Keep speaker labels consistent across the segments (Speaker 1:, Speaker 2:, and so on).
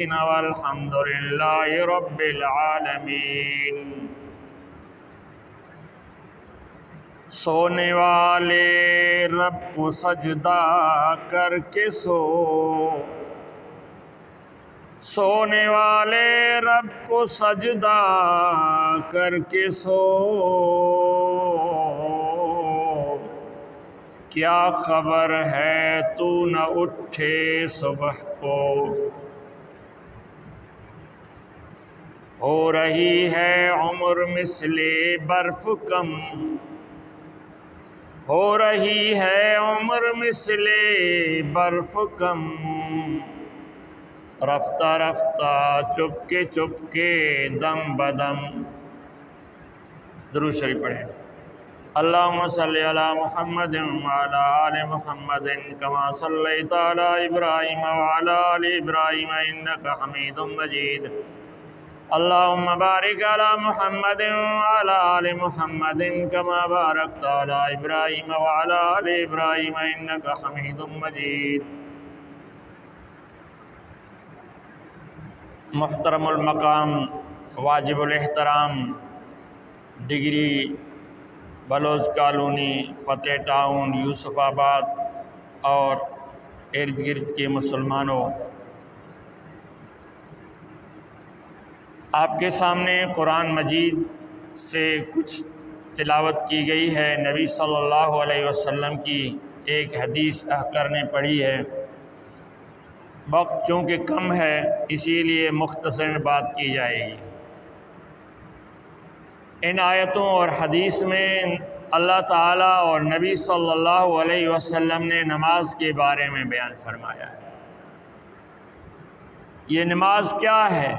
Speaker 1: والحمد للہ رب العالمین۔ سونے والے رب کو سجدہ کر کے سونے والے رب کو سجدہ کر کے کیا خبر ہے تو نہ اٹھے صبح کو، ہو رہی ہے عمر مثل برف کم، ہو رہی ہے عمر مثل برف کم، رفتہ رفتہ چپ کے دم بدم۔ درود شریف پڑھیں۔ اللہم صلی علی محمد وعلی آل محمد کما صلیت علی ابراہیم وعلی آل ابراہیم انک حمید مجید۔ اللہم بارک علی محمد وعلی آل محمد کما بارکت علی ابراہیم وعلی آل ابراہیم انک حمید مجید۔ محترم المقام، واجب الاحترام ڈگری بلوچ کالونی، فتح ٹاؤن، یوسف آباد اور ارد گرد کے مسلمانوں، آپ کے سامنے قرآن مجید سے کچھ تلاوت کی گئی ہے۔ نبی صلی اللہ علیہ وسلم کی ایک حدیث احقر نے پڑھی ہے۔ وقت چونکہ کم ہے اسی لیے مختصر بات کی جائے گی۔ ان آیتوں اور حدیث میں اللہ تعالیٰ اور نبی صلی اللہ علیہ وسلم نے نماز کے بارے میں بیان فرمایا ہے۔ یہ نماز کیا ہے؟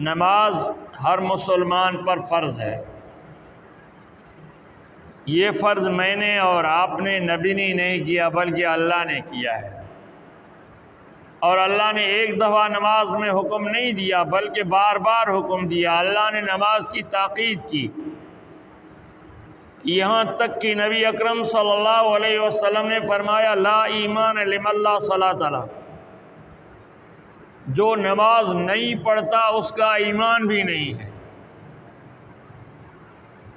Speaker 1: نماز ہر مسلمان پر فرض ہے۔ یہ فرض میں نے اور آپ نے، نبی نے نہیں کیا بلکہ اللہ نے کیا ہے۔ اور اللہ نے ایک دفعہ نماز میں حکم نہیں دیا بلکہ بار بار حکم دیا۔ اللہ نے نماز کی تاکید کی، یہاں تک کہ نبی اکرم صلی اللہ علیہ وسلم نے فرمایا لا ایمان لمن لا صلاۃ لہ، جو نماز نہیں پڑھتا اس کا ایمان بھی نہیں ہے۔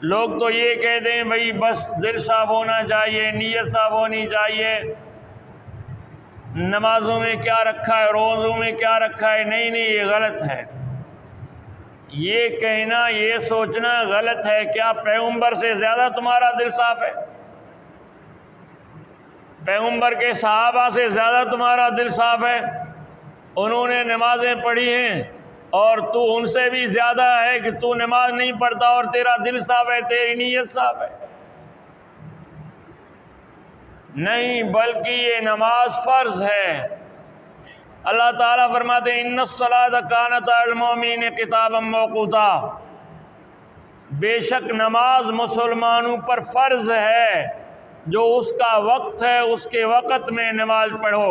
Speaker 1: لوگ تو یہ کہتے ہیں بھئی بس دل صاف ہونا چاہیے، نیت صاف ہونی چاہیے، نمازوں میں کیا رکھا ہے، روزوں میں کیا رکھا ہے۔ نہیں، یہ غلط ہے۔ یہ کہنا، یہ سوچنا غلط ہے۔ کیا پیغمبر سے زیادہ تمہارا دل صاف ہے؟ پیغمبر کے صحابہ سے زیادہ تمہارا دل صاف ہے؟ انہوں نے نمازیں پڑھی ہیں اور تو ان سے بھی زیادہ ہے کہ تو نماز نہیں پڑھتا اور تیرا دل صاف ہے، تیری نیت صاف ہے؟ نہیں، بلکہ یہ نماز فرض ہے۔ اللہ تعالیٰ فرماتے ہیں ان الصلاۃ کانت علی المؤمنین کتابا موقوتا، بے شک نماز مسلمانوں پر فرض ہے، جو اس کا وقت ہے اس کے وقت میں نماز پڑھو۔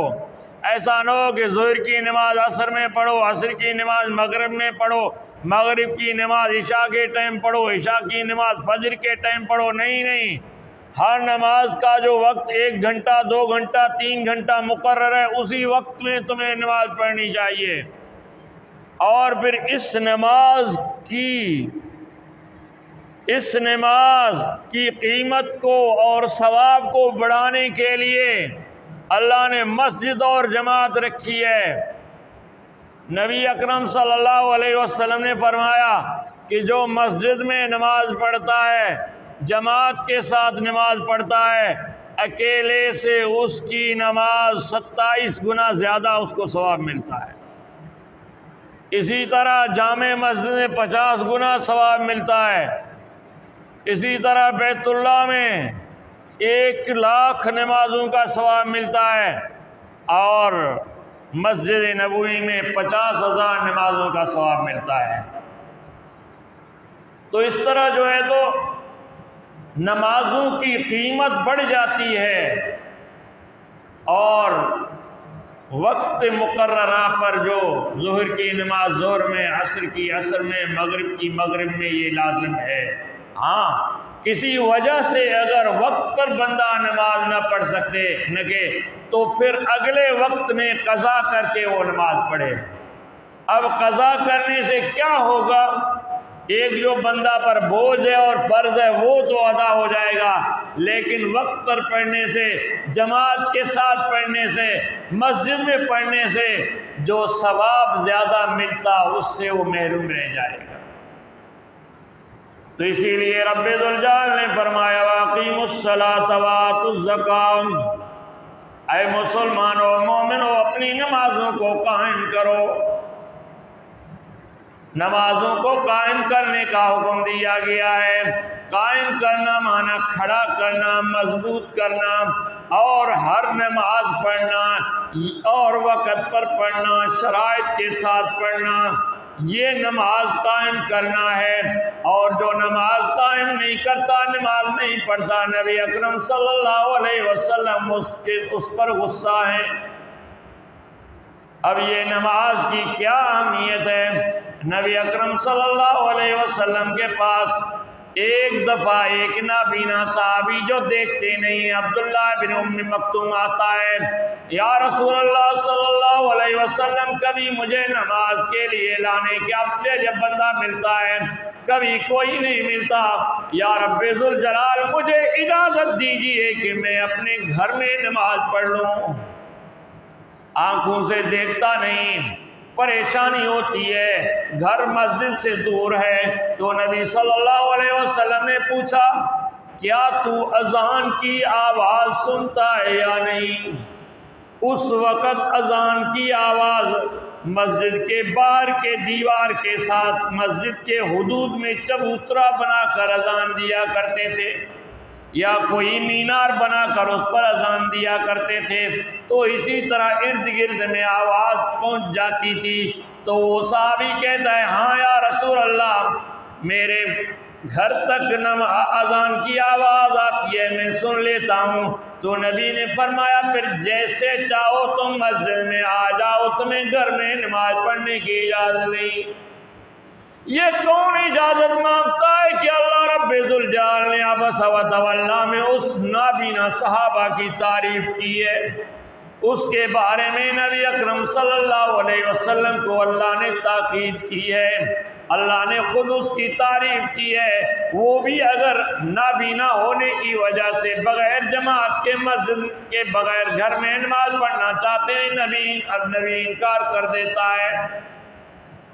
Speaker 1: ایسا نہ ہو کہ ظہر کی نماز عصر میں پڑھو، عصر کی نماز مغرب میں پڑھو، مغرب کی نماز عشاء کے ٹائم پڑھو، عشاء کی نماز فجر کے ٹائم پڑھو۔ نہیں، ہر نماز کا جو وقت 1 گھنٹہ 2 گھنٹہ 3 گھنٹہ مقرر ہے اسی وقت میں تمہیں نماز پڑھنی چاہیے۔ اور پھر اس نماز کی قیمت کو اور ثواب کو بڑھانے کے لیے اللہ نے مسجد اور جماعت رکھی ہے۔ نبی اکرم صلی اللہ علیہ وسلم نے فرمایا کہ جو مسجد میں نماز پڑھتا ہے، جماعت کے ساتھ نماز پڑھتا ہے، اکیلے سے اس کی نماز 27 گنا زیادہ اس کو ثواب ملتا ہے۔ اسی طرح جامع مسجد میں 50 گنا ثواب ملتا ہے۔ اسی طرح بیت اللہ میں 1,00,000 نمازوں کا ثواب ملتا ہے، اور مسجد نبوی میں 50,000 نمازوں کا ثواب ملتا ہے۔ تو اس طرح جو ہے تو نمازوں کی قیمت بڑھ جاتی ہے، اور وقت مقررہ پر جو ظہر کی نماز ظہر میں، عصر کی عصر میں، مغرب کی مغرب میں، یہ لازم ہے۔ ہاں، کسی وجہ سے اگر وقت پر بندہ نماز نہ پڑھ سکتے تو پھر اگلے وقت میں قضا کر کے وہ نماز پڑھے۔ اب قضا کرنے سے کیا ہوگا؟ ایک جو بندہ پر بوجھ ہے اور فرض ہے وہ تو ادا ہو جائے گا، لیکن وقت پر پڑھنے سے، جماعت کے ساتھ پڑھنے سے، مسجد میں پڑھنے سے جو ثواب زیادہ ملتا اس سے وہ محروم رہ جائے گا۔ تو اسی لیے رب ذوالجلال نے فرمایا وَأَقِیمُوا الصَّلَاةَ وَآتُوا الزَّکَاۃَ، اے مسلمانوں مومنوں اپنی نمازوں کو قائم کرو۔ نمازوں کو قائم کرنے کا حکم دیا گیا ہے۔ قائم کرنا معنی کھڑا کرنا، مضبوط کرنا، اور ہر نماز پڑھنا اور وقت پر پڑھنا، شرائط کے ساتھ پڑھنا، یہ نماز قائم کرنا ہے۔ اور جو نماز قائم نہیں کرتا، نماز نہیں پڑھتا، نبی اکرم صلی اللہ علیہ وسلم اس پر غصہ ہیں۔ اب یہ نماز کی کیا اہمیت ہے؟ نبی اکرم صلی اللہ علیہ وسلم کے پاس ایک دفعہ ایک نابینا صحابی جو دیکھتے نہیں، عبداللہ بن ام مکتوم آتا ہے، یا رسول اللہ صلی اللہ علیہ وسلم کبھی مجھے نماز کے لیے لانے کے اپنے جب بندہ ملتا ہے، کبھی کوئی نہیں ملتا، یا رب ذوالجلال مجھے اجازت دیجیے کہ میں اپنے گھر میں نماز پڑھ لوں۔ آنکھوں سے دیکھتا نہیں، پریشانی ہوتی ہے، گھر مسجد سے دور ہے۔ تو نبی صلی اللہ علیہ وسلم نے پوچھا کیا تو اذان کی آواز سنتا ہے یا نہیں؟ اس وقت اذان کی آواز مسجد کے باہر کے دیوار کے ساتھ مسجد کے حدود میں چبوترا بنا کر اذان دیا کرتے تھے، یا کوئی مینار بنا کر اس پر اذان دیا کرتے تھے، تو اسی طرح ارد گرد میں آواز پہنچ جاتی تھی۔ تو وہ صحابی کہتا ہے ہاں یا رسول اللہ میرے گھر تک اذان کی آواز آتی ہے، میں سن لیتا ہوں۔ تو نبی نے فرمایا پھر جیسے چاہو تم مسجد میں آ جاؤ، تمہیں گھر میں نماز پڑھنے کی اجازت نہیں۔ یہ کون اجازت مانگتا ہے کہ اللہ رب ذوالجلال نے عبس و تولی میں اس نابینا صحابہ کی تعریف کی ہے؟ اس کے بارے میں نبی اکرم صلی اللہ علیہ وسلم کو اللہ نے تاکید کی ہے، اللہ نے خود اس کی تعریف کی ہے۔ وہ بھی اگر نابینا ہونے کی وجہ سے بغیر جماعت کے مسجد کے بغیر گھر میں نماز پڑھنا چاہتے ہیں، نبی انکار کر دیتا ہے۔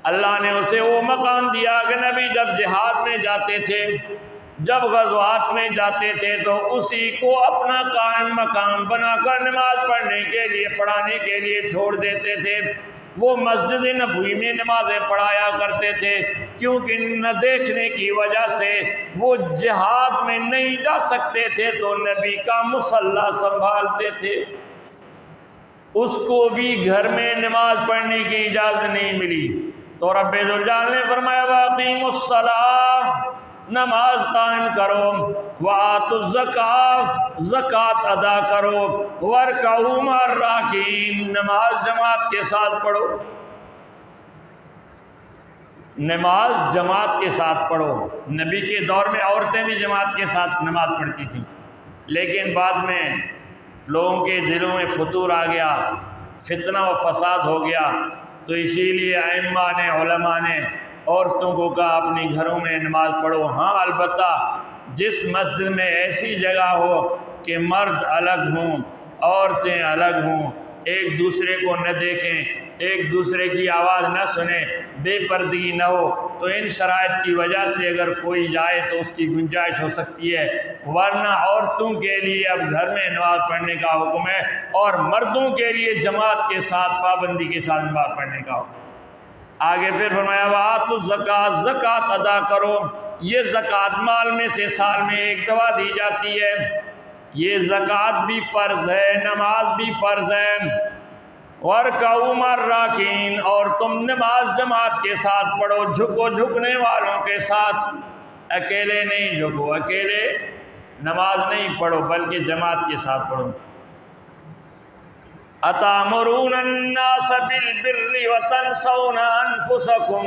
Speaker 1: اللہ نے اسے وہ مقام دیا کہ نبی جب جہاد میں جاتے تھے، جب غزوات میں جاتے تھے، تو اسی کو اپنا قائم مقام بنا کر نماز پڑھنے کے لیے، پڑھانے کے لیے چھوڑ دیتے تھے۔ وہ مسجد نبوی میں نمازیں پڑھایا کرتے تھے، کیونکہ نہ دیکھنے کی وجہ سے وہ جہاد میں نہیں جا سکتے تھے، تو نبی کا مصلی سنبھالتے تھے۔ اس کو بھی گھر میں نماز پڑھنے کی اجازت نہیں ملی۔ تو رب ذوالجلال نے فرمایا وَأَقِیمُوا الصَّلَاةَ، نماز قائم کرو، وَآتُوا الزَّکَاۃَ، زکوٰۃ ادا کرو، وَارْکَعُوا مَعَ الرَّاکِعِینَ، نماز جماعت کے ساتھ پڑھو، نماز جماعت کے ساتھ پڑھو۔ نبی کے دور میں عورتیں بھی جماعت کے ساتھ نماز پڑھتی تھیں، لیکن بعد میں لوگوں کے دلوں میں فتور آ گیا، فتنہ و فساد ہو گیا، تو اسی لیے ائمہ نے، علماء نے عورتوں کو کہا اپنی گھروں میں نماز پڑھو۔ ہاں البتہ جس مسجد میں ایسی جگہ ہو کہ مرد الگ ہوں، عورتیں الگ ہوں، ایک دوسرے کو نہ دیکھیں، ایک دوسرے کی آواز نہ سنیں، بے پردگی نہ ہو، تو ان شرائط کی وجہ سے اگر کوئی جائے تو اس کی گنجائش ہو سکتی ہے، ورنہ عورتوں کے لیے اب گھر میں نماز پڑھنے کا حکم ہے، اور مردوں کے لیے جماعت کے ساتھ پابندی کے ساتھ نماز پڑھنے کا حکم۔ آگے پھر فرمایا وَآتُوا الزَّکَاۃَ، زکوٰۃ ادا کرو۔ یہ زکوٰۃ مال میں سے سال میں ایک دفعہ دی جاتی ہے، یہ زکوٰۃ بھی فرض ہے، نماز بھی فرض ہے۔ وَارْکَعُوا مَعَ الرَّاکِعِینَ، اور تم نماز جماعت کے ساتھ پڑھو، جھکو جھکنے والوں کے ساتھ، اکیلے نہیں جھکو، اکیلے نماز نہیں پڑھو بلکہ جماعت کے ساتھ پڑھو۔ أَتَأْمُرُونَ النَّاسَ بِالْبِرِّ وَتَنْسَوْنَ أَنفُسَكُمْ،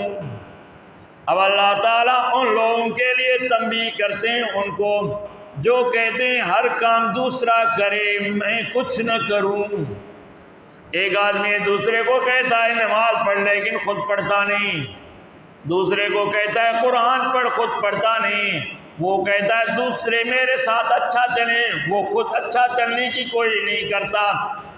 Speaker 1: اب اللہ تعالیٰ ان لوگوں کے لیے تنبیہ کرتے ہیں ان کو جو کہتے ہیں ہر کام دوسرا کرے میں کچھ نہ کروں۔ ایک آدمی دوسرے کو کہتا ہے نماز پڑھ لیکن خود پڑھتا نہیں، دوسرے کو کہتا ہے قرآن پڑھ خود پڑھتا نہیں، وہ کہتا ہے دوسرے میرے ساتھ اچھا چلیں، وہ خود اچھا چلنے کی کوئی نہیں کرتا،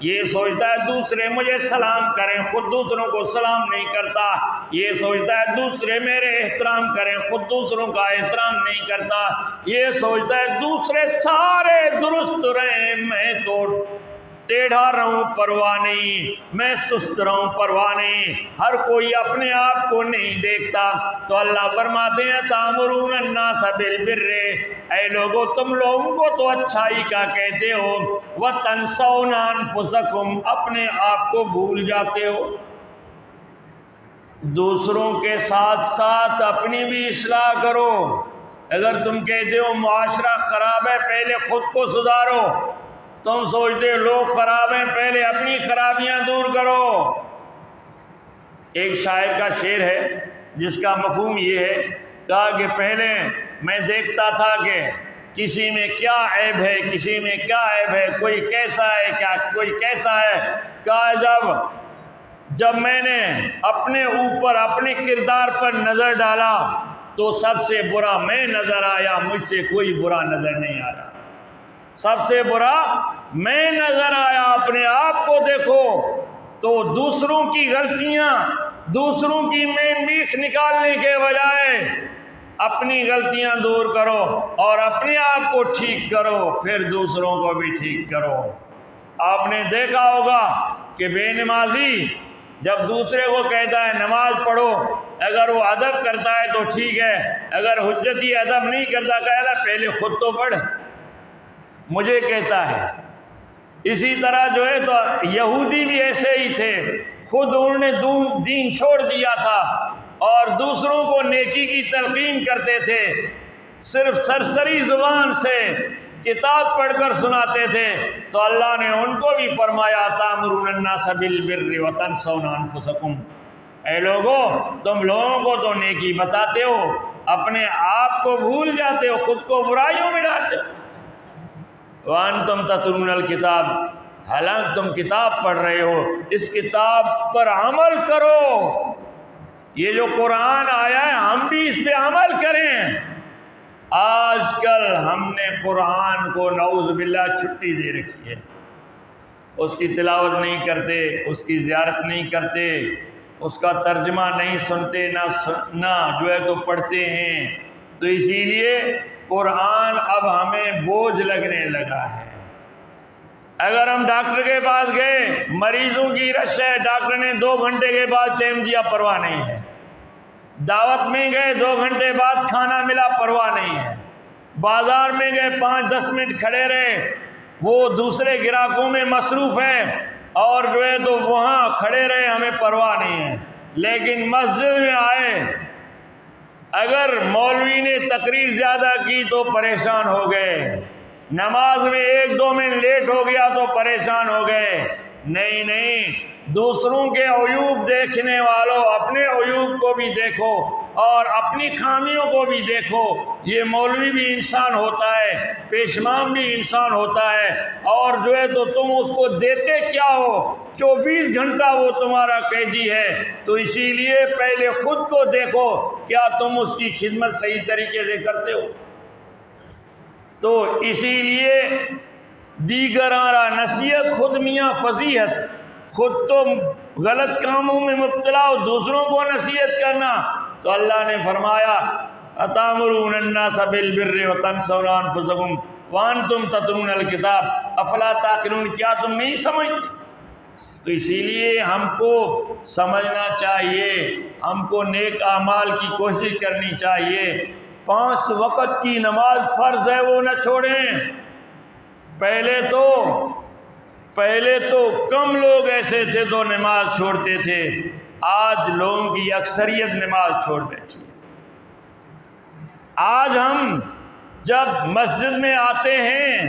Speaker 1: یہ سوچتا ہے دوسرے مجھے سلام کریں خود دوسروں کو سلام نہیں کرتا، یہ سوچتا ہے دوسرے میرے احترام کریں خود دوسروں کا احترام نہیں کرتا، یہ سوچتا ہے دوسرے سارے درست رہیں میں تو ٹیڑھا رہوں پرواہ نہیں، میں سست رہوں پرواہ نہیں، ہر کوئی اپنے آپ کو نہیں دیکھتا۔ تو اللہ فرماتے ہیں تامرون الناس بالبر، اے لوگو تم لوگوں کو تو اچھائی کا کہتے ہو، وتنسون انفسکم اپنے آپ کو بھول جاتے ہو۔ دوسروں کے ساتھ ساتھ اپنی بھی اصلاح کرو۔ اگر تم کہتے ہو معاشرہ خراب ہے پہلے خود کو سدھارو، تم سوچتے ہو لوگ خراب ہیں پہلے اپنی خرابیاں دور کرو۔ ایک شاعر کا شعر ہے جس کا مفہوم یہ ہے، کہا کہ پہلے میں دیکھتا تھا کہ کسی میں کیا عیب ہے، کسی میں کیا عیب ہے، کوئی کیسا ہے کیا کوئی کیسا ہے، کہا جب میں نے اپنے اوپر اپنے کردار پر نظر ڈالا تو سب سے برا میں نظر آیا، مجھ سے کوئی برا نظر نہیں آ رہا، سب سے برا میں نظر آیا۔ اپنے آپ کو دیکھو تو دوسروں کی غلطیاں، دوسروں کی میخ نکالنے کے بجائے اپنی غلطیاں دور کرو اور اپنے آپ کو ٹھیک کرو، پھر دوسروں کو بھی ٹھیک کرو۔ آپ نے دیکھا ہوگا کہ بے نمازی جب دوسرے کو کہتا ہے نماز پڑھو، اگر وہ ادب کرتا ہے تو ٹھیک ہے، اگر حجتی ادب نہیں کرتا کہتا پہلے خود تو پڑھ، مجھے کہتا ہے۔ اسی طرح جو ہے تو یہودی بھی ایسے ہی تھے، خود انہوں نے دین چھوڑ دیا تھا اور دوسروں کو نیکی کی تلقین کرتے تھے، صرف سرسری زبان سے کتاب پڑھ کر سناتے تھے، تو اللہ نے ان کو بھی فرمایا تامرون الناس بالبر وتنسون انفسکم، اے لوگو تم لوگوں کو تو نیکی بتاتے ہو اپنے آپ کو بھول جاتے ہو، خود کو برائیوں میں ڈالتے ہو۔ وانتم تتلون الکتاب، حالانکہ تم کتاب پڑھ رہے ہو، اس کتاب پر عمل کرو۔ یہ جو قرآن آیا ہے ہم بھی اس پہ عمل کریں۔ آج کل ہم نے قرآن کو نعوذ باللہ چھٹی دے رکھی ہے، اس کی تلاوت نہیں کرتے، اس کی زیارت نہیں کرتے، اس کا ترجمہ نہیں سنتے، نہ جو ہے تو پڑھتے ہیں، تو اسی لیے قرآن اب ہمیں بوجھ لگنے لگا ہے۔ اگر ہم ڈاکٹر کے پاس گئے، مریضوں کی رش ہے، ڈاکٹر نے 2 گھنٹے کے بعد ٹائم دیا، پرواہ نہیں ہے، دعوت میں گئے 2 گھنٹے بعد کھانا ملا، پرواہ نہیں ہے، بازار میں گئے 5-10 منٹ کھڑے رہے، وہ دوسرے گراہکوں میں مصروف ہے اور جو ہے تو وہاں کھڑے رہے، ہمیں پرواہ نہیں ہے۔ لیکن مسجد میں آئے، اگر مولوی نے تقریر زیادہ کی تو پریشان ہو گئے، نماز میں 1-2 منٹ لیٹ ہو گیا تو پریشان ہو گئے۔ نہیں، دوسروں کے عیوب دیکھنے والوں اپنے عیوب کو بھی دیکھو اور اپنی خامیوں کو بھی دیکھو۔ یہ مولوی بھی انسان ہوتا ہے، پیشمام بھی انسان ہوتا ہے، اور جو ہے تو تم اس کو دیتے کیا ہو، 24 گھنٹہ وہ تمہارا قیدی ہے، تو اسی لیے پہلے خود کو دیکھو کیا تم اس کی خدمت صحیح طریقے سے کرتے ہو۔ تو اسی لیے دیگرارا نصیحت خود میاں فضیحت، خود تو غلط کاموں میں مبتلا ہو، دوسروں کو نصیحت کرنا۔ تو اللہ نے فرمایا اتامرون الناس بالبر وتنسون انفسکم وانتم تتلون الکتاب افلا تعقلون، کیا تم نہیں سمجھتے؟ تو اسی لیے ہم کو سمجھنا چاہیے، ہم کو نیک اعمال کی کوشش کرنی چاہیے۔ 5 وقت کی نماز فرض ہے وہ نہ چھوڑیں۔ پہلے تو کم لوگ ایسے تھے تو نماز چھوڑتے تھے، آج لوگوں کی اکثریت نماز چھوڑ بیٹھی ہے۔ آج ہم جب مسجد میں آتے ہیں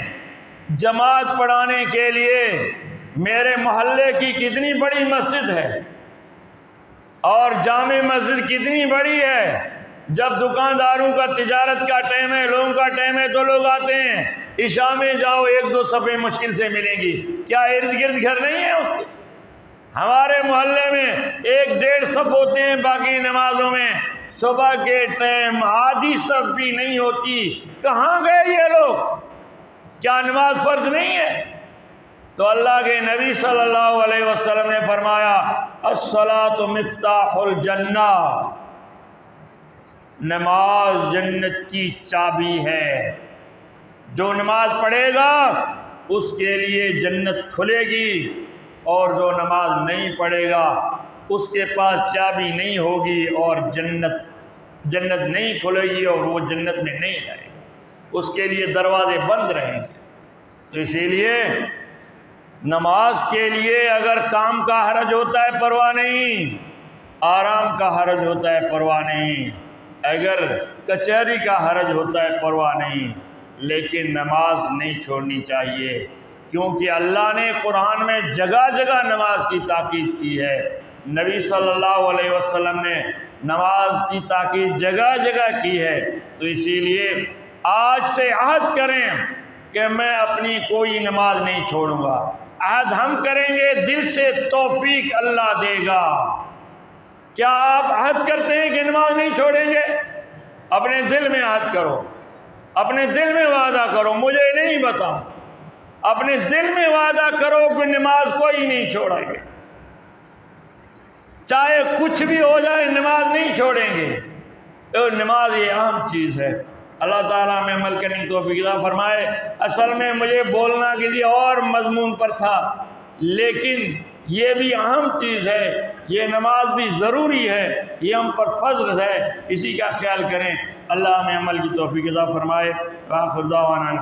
Speaker 1: جماعت پڑھانے کے لیے، میرے محلے کی کتنی بڑی مسجد ہے اور جامع مسجد کتنی بڑی ہے، جب دکانداروں کا تجارت کا ٹائم ہے، لوگوں کا ٹائم ہے تو لوگ آتے ہیں، عشاء میں جاؤ 1-2 صفیں مشکل سے ملیں گی، کیا ارد گرد گھر نہیں ہے اس کے؟ ہمارے محلے میں 1-1.5 صف ہوتے ہیں، باقی نمازوں میں صبح کے ٹائم آدھی صف بھی نہیں ہوتی، کہاں گئے یہ لوگ؟ کیا نماز فرض نہیں ہے؟ تو اللہ کے نبی صلی اللہ علیہ وسلم نے فرمایا الصلاۃ مفتاح الجنہ، نماز جنت کی چابی ہے، جو نماز پڑھے گا اس کے لیے جنت کھلے گی، اور جو نماز نہیں پڑھے گا اس کے پاس چابی نہیں ہوگی اور جنت نہیں کھلے گی اور وہ جنت میں نہیں جائے گا، اس کے لیے دروازے بند رہیں گے۔ تو اسی لیے نماز کے لیے اگر کام کا حرج ہوتا ہے پرواہ نہیں، آرام کا حرج ہوتا ہے پرواہ نہیں، اگر کچہری کا حرج ہوتا ہے پرواہ نہیں، لیکن نماز نہیں چھوڑنی چاہیے، کیونکہ اللہ نے قرآن میں جگہ جگہ نماز کی تاکید کی ہے، نبی صلی اللہ علیہ وسلم نے نماز کی تاکید جگہ جگہ کی ہے۔ تو اسی لیے آج سے عہد کریں کہ میں اپنی کوئی نماز نہیں چھوڑوں گا، عہد ہم کریں گے، دل سے توفیق اللہ دے گا۔ کیا آپ عہد کرتے ہیں کہ نماز نہیں چھوڑیں گے؟ اپنے دل میں عہد کرو، اپنے دل میں وعدہ کرو، مجھے نہیں بتاؤ، اپنے دل میں وعدہ کرو کہ نماز کوئی نہیں چھوڑیں گے، چاہے کچھ بھی ہو جائے نماز نہیں چھوڑیں گے۔ تو نماز یہ اہم چیز ہے، اللہ تعالیٰ میں عمل کرنے کی توفیق عطا فرمائے۔ اصل میں مجھے بولنا کسی اور مضمون پر تھا، لیکن یہ بھی اہم چیز ہے، یہ نماز بھی ضروری ہے، یہ ہم پر فرض ہے، اسی کا خیال کریں۔ اللہ ہمیں عمل کی توفیق عطا فرمائے۔ وآخر دعوانا